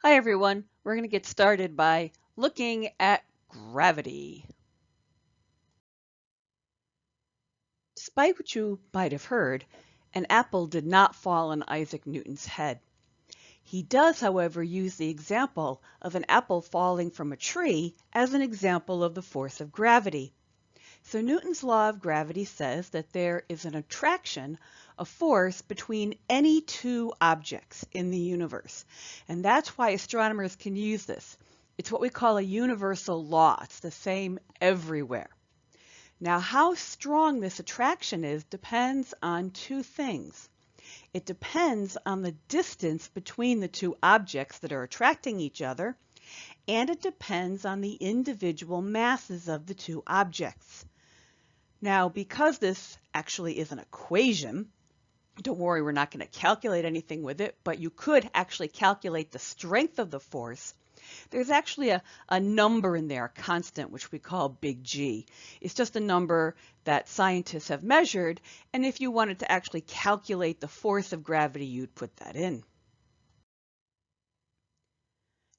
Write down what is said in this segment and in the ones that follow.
Hi everyone, we're going to get started by looking at gravity. Despite what you might have heard, an apple did not fall on Isaac Newton's head. He does, however, use the example of an apple falling from a tree as an example of the force of gravity. So Newton's law of gravity says that there is an attraction, a force between any two objects in the universe. And that's why astronomers can use this. It's what we call a universal law. It's the same everywhere. Now, how strong this attraction is depends on two things. It depends on the distance between the two objects that are attracting each other, and it depends on the individual masses of the two objects. Now, because this actually is an equation, don't worry, we're not going to calculate anything with it, but you could actually calculate the strength of the force. There's actually a number in there, a constant, which we call big G. It's just a number that scientists have measured, and if you wanted to actually calculate the force of gravity, you'd put that in.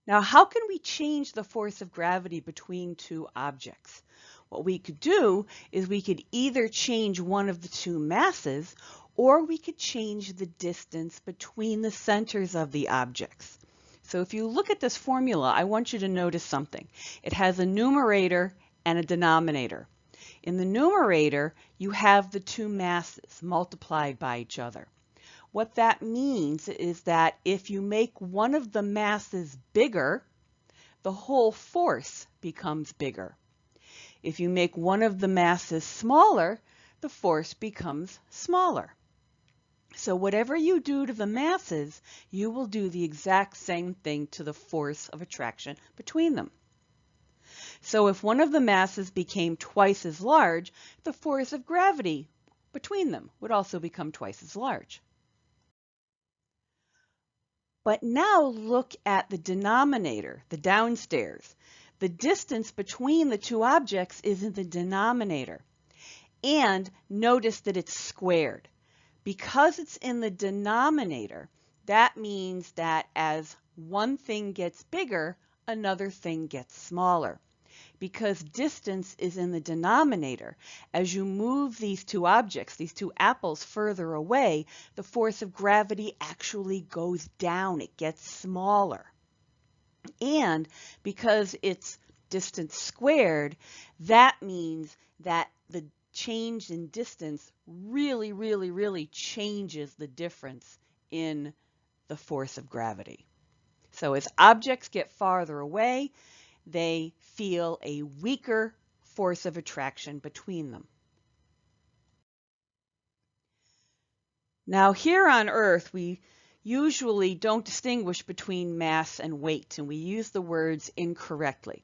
Now, how can we change the force of gravity between two objects? What we could do is we could either change one of the two masses, or we could change the distance between the centers of the objects. So if you look at this formula, I want you to notice something. It has a numerator and a denominator. In the numerator, you have the two masses multiplied by each other. What that means is that if you make one of the masses bigger, the whole force becomes bigger. If you make one of the masses smaller, the force becomes smaller. So whatever you do to the masses, you will do the exact same thing to the force of attraction between them. So if one of the masses became twice as large, the force of gravity between them would also become twice as large. But now look at the denominator, the downstairs. The distance between the two objects is in the denominator. And notice that it's squared. Because it's in the denominator, that means that as one thing gets bigger, another thing gets smaller. Because distance is in the denominator, as you move these two objects, these two apples further away, the force of gravity actually goes down. It gets smaller. And because it's distance squared, that means that the change in distance really changes the difference in the force of gravity. So as objects get farther away, they feel a weaker force of attraction between them. Now here on Earth, we usually don't distinguish between mass and weight, and we use the words incorrectly.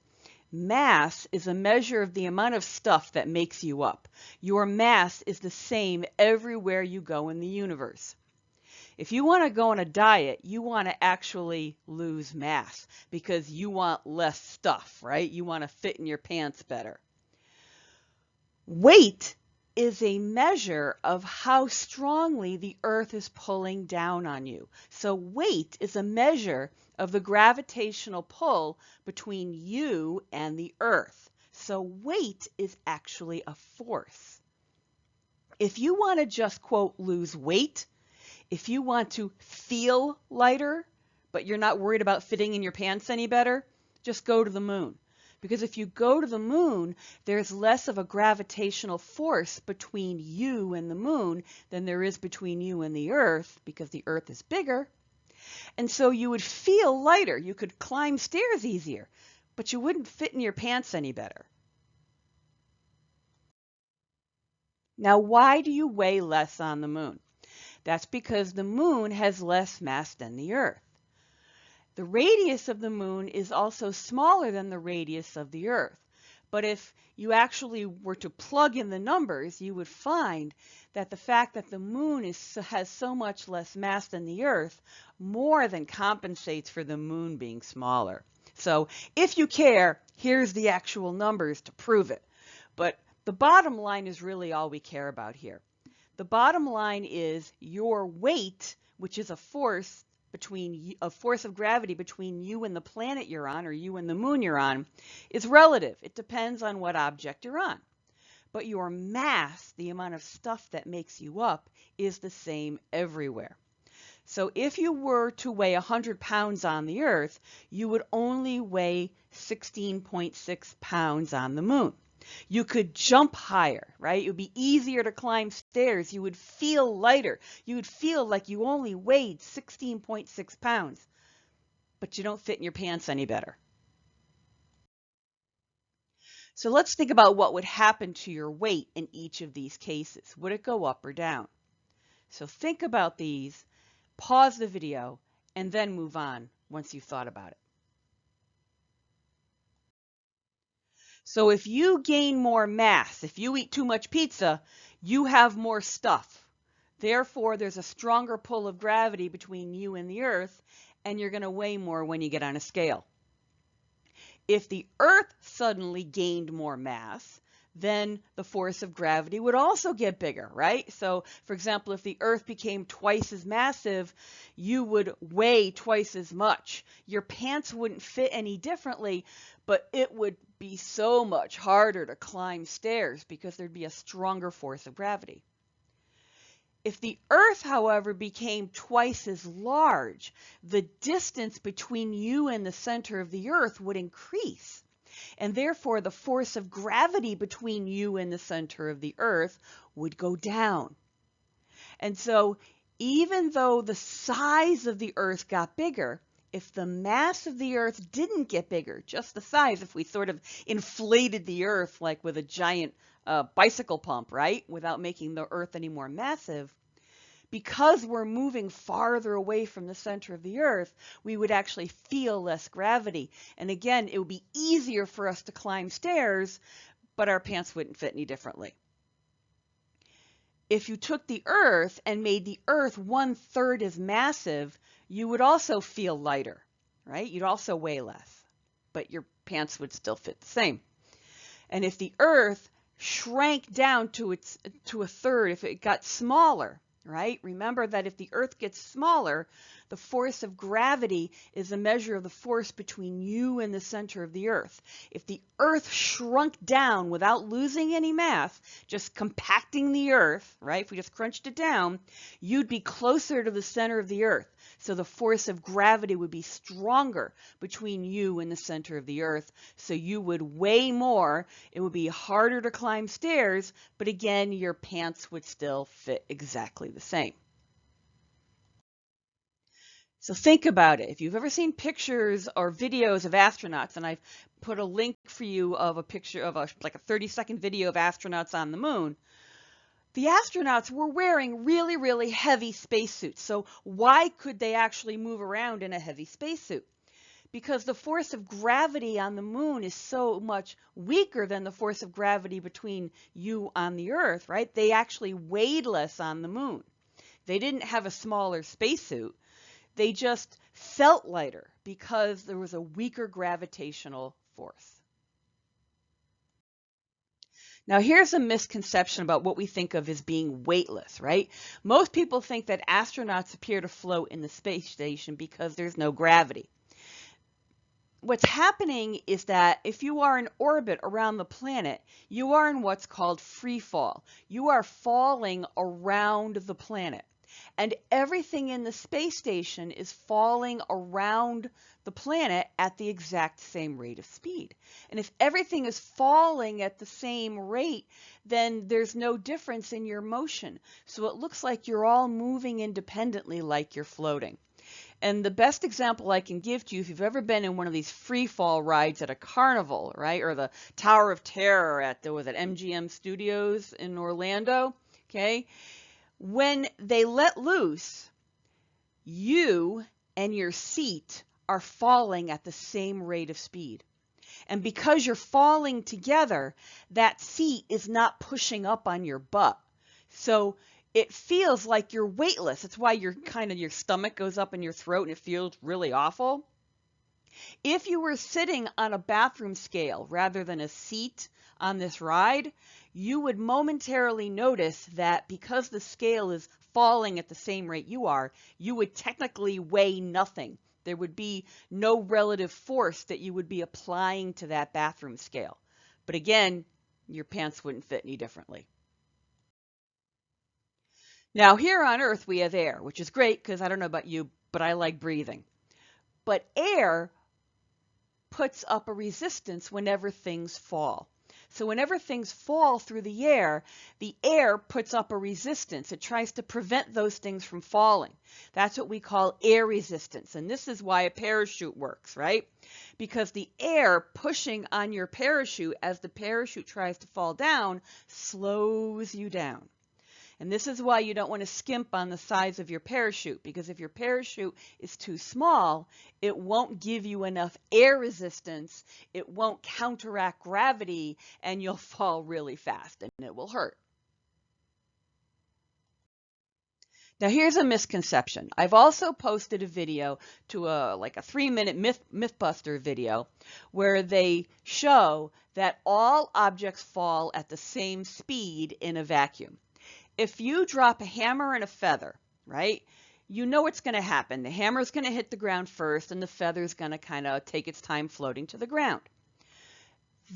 Mass is a measure of the amount of stuff that makes you up. Your mass is the same everywhere you go in the universe. If you want to go on a diet, you want to actually lose mass because you want less stuff, right? You want to fit in your pants better. Weight is a measure of how strongly the Earth is pulling down on you. So weight is a measure of the gravitational pull between you and the Earth. So weight is actually a force. If you want to just, quote, lose weight, if you want to feel lighter, but you're not worried about fitting in your pants any better, just go to the moon. Because if you go to the moon, there's less of a gravitational force between you and the moon than there is between you and the Earth, because the Earth is bigger. And so you would feel lighter. You could climb stairs easier, but you wouldn't fit in your pants any better. Now, why do you weigh less on the moon? That's because the moon has less mass than the Earth. The radius of the moon is also smaller than the radius of the Earth. But if you actually were to plug in the numbers, you would find that the fact that the moon has so much less mass than the Earth more than compensates for the moon being smaller. So if you care, here's the actual numbers to prove it. But the bottom line is really all we care about here. The bottom line is your weight, which is a force a force of gravity between you and the planet you're on, or you and the moon you're on, is relative. It depends on what object you're on. But your mass, the amount of stuff that makes you up, is the same everywhere. So if you were to weigh 100 pounds on the Earth, you would only weigh 16.6 pounds on the moon. You could jump higher, right? It would be easier to climb stairs. You would feel lighter. You would feel like you only weighed 16.6 pounds, but you don't fit in your pants any better. So let's think about what would happen to your weight in each of these cases. Would it go up or down? So think about these, pause the video, and then move on once you've thought about it. So if you gain more mass, if you eat too much pizza, you have more stuff. Therefore, there's a stronger pull of gravity between you and the Earth, and you're going to weigh more when you get on a scale. If the Earth suddenly gained more mass, then the force of gravity would also get bigger, right? So, for example, if the Earth became twice as massive, you would weigh twice as much. Your pants wouldn't fit any differently, but it would be so much harder to climb stairs because there'd be a stronger force of gravity. If the Earth, however, became twice as large, the distance between you and the center of the Earth would increase. And therefore, the force of gravity between you and the center of the Earth would go down. And so, even though the size of the Earth got bigger, if the mass of the Earth didn't get bigger, just the size, if we sort of inflated the Earth like with a giant bicycle pump, right, without making the Earth any more massive, because we're moving farther away from the center of the Earth, we would actually feel less gravity. And again, it would be easier for us to climb stairs, but our pants wouldn't fit any differently. If you took the Earth and made the Earth 1/3 as massive, you would also feel lighter, right? You'd also weigh less, but your pants would still fit the same. And if the Earth shrank down to a third, if it got smaller, right? Remember that if the Earth gets smaller, the force of gravity is a measure of the force between you and the center of the Earth. If the Earth shrunk down without losing any mass, just compacting the Earth, right? If we just crunched it down, you'd be closer to the center of the Earth. So the force of gravity would be stronger between you and the center of the Earth. So you would weigh more. It would be harder to climb stairs, but again, your pants would still fit exactly the same. So think about it. If you've ever seen pictures or videos of astronauts, and I've put a link for you of a picture of like a 30-second video of astronauts on the moon, the astronauts were wearing really, really heavy spacesuits. So why could they actually move around in a heavy spacesuit? Because the force of gravity on the moon is so much weaker than the force of gravity between you on the Earth, right? They actually weighed less on the moon. They didn't have a smaller spacesuit. They just felt lighter because there was a weaker gravitational force. Now, here's a misconception about what we think of as being weightless, right? Most people think that astronauts appear to float in the space station because there's no gravity. What's happening is that if you are in orbit around the planet, you are in what's called free fall. You are falling around the planet. And everything in the space station is falling around the planet at the exact same rate of speed. And if everything is falling at the same rate, then there's no difference in your motion. So it looks like you're all moving independently like you're floating. And the best example I can give to you, if you've ever been in one of these free fall rides at a carnival, right, or the Tower of Terror at the MGM Studios in Orlando, okay, when they let loose, you and your seat are falling at the same rate of speed. And because you're falling together, that seat is not pushing up on your butt. So it feels like you're weightless. It's why your stomach goes up in your throat and it feels really awful. If you were sitting on a bathroom scale rather than a seat on this ride, you would momentarily notice that because the scale is falling at the same rate you are, you would technically weigh nothing. There would be no relative force that you would be applying to that bathroom scale. But again, your pants wouldn't fit any differently. Now, here on Earth, we have air, which is great because I don't know about you, but I like breathing. But air puts up a resistance whenever things fall. So whenever things fall through the air puts up a resistance. It tries to prevent those things from falling. That's what we call air resistance. And this is why a parachute works, right? Because the air pushing on your parachute as the parachute tries to fall down slows you down. And this is why you don't want to skimp on the size of your parachute, because if your parachute is too small, it won't give you enough air resistance, it won't counteract gravity, and you'll fall really fast and it will hurt. Now here's a misconception. I've also posted a video to like a 3-minute Mythbuster video where they show that all objects fall at the same speed in a vacuum. If you drop a hammer and a feather, right, you know what's going to happen. The hammer is going to hit the ground first and the feather is going to kind of take its time floating to the ground.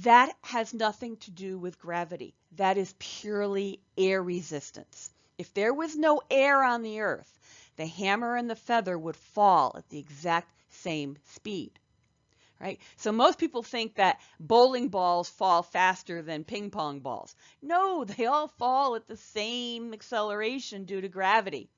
That has nothing to do with gravity. That is purely air resistance. If there was no air on the Earth, the hammer and the feather would fall at the exact same speed. Right? So most people think that bowling balls fall faster than ping pong balls. No, they all fall at the same acceleration due to gravity.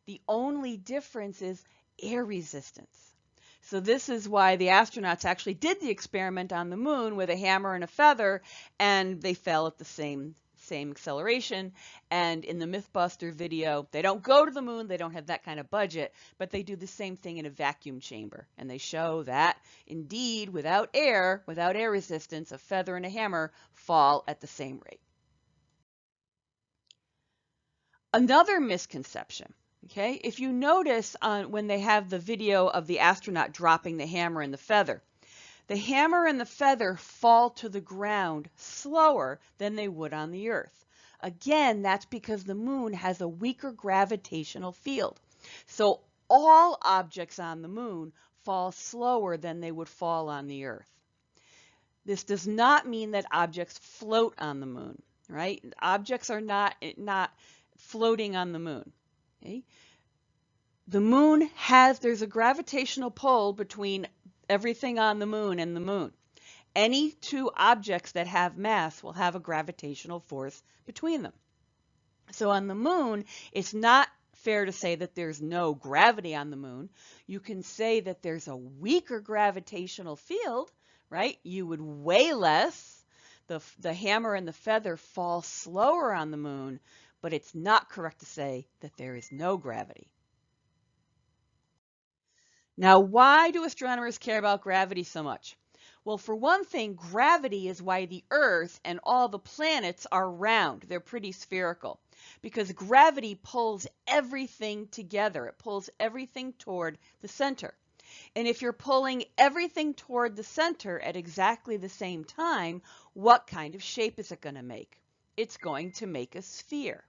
The only difference is air resistance. So this is why the astronauts actually did the experiment on the moon with a hammer and a feather, and they fell at the same acceleration. And in the Mythbuster video, they don't go to the moon, they don't have that kind of budget, but they do the same thing in a vacuum chamber. And they show that indeed, without air resistance, a feather and a hammer fall at the same rate. Another misconception, okay, if you notice when they have the video of the astronaut dropping the hammer and the feather fall to the ground slower than they would on the Earth. Again, that's because the moon has a weaker gravitational field. So all objects on the moon fall slower than they would fall on the Earth. This does not mean that objects float on the moon, right? Objects are not floating on the moon. Okay? The moon there's a gravitational pull between everything on the moon and the moon. Any two objects that have mass will have a gravitational force between them. So on the moon, it's not fair to say that there's no gravity on the moon. You can say that there's a weaker gravitational field, right? You would weigh less. The hammer and the feather fall slower on the moon, but it's not correct to say that there is no gravity. Now, why do astronomers care about gravity so much? Well, for one thing, gravity is why the Earth and all the planets are round. They're pretty spherical because gravity pulls everything together. It pulls everything toward the center. And if you're pulling everything toward the center at exactly the same time, what kind of shape is it going to make? It's going to make a sphere.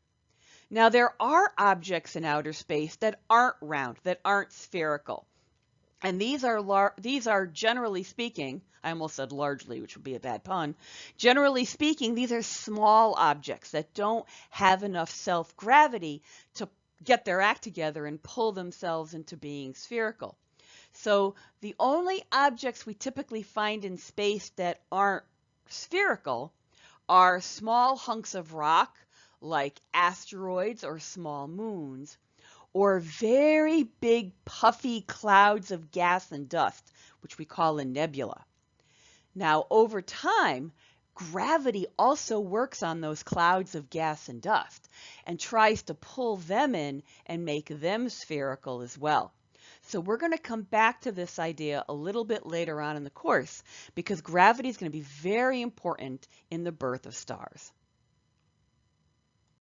Now, there are objects in outer space that aren't round, that aren't spherical. And these are generally speaking, I almost said largely, which would be a bad pun. Generally speaking, these are small objects that don't have enough self-gravity to get their act together and pull themselves into being spherical. So the only objects we typically find in space that aren't spherical are small hunks of rock, like asteroids or small moons, or very big puffy clouds of gas and dust, which we call a nebula. Now, over time, gravity also works on those clouds of gas and dust and tries to pull them in and make them spherical as well. So we're going to come back to this idea a little bit later on in the course because gravity is going to be very important in the birth of stars.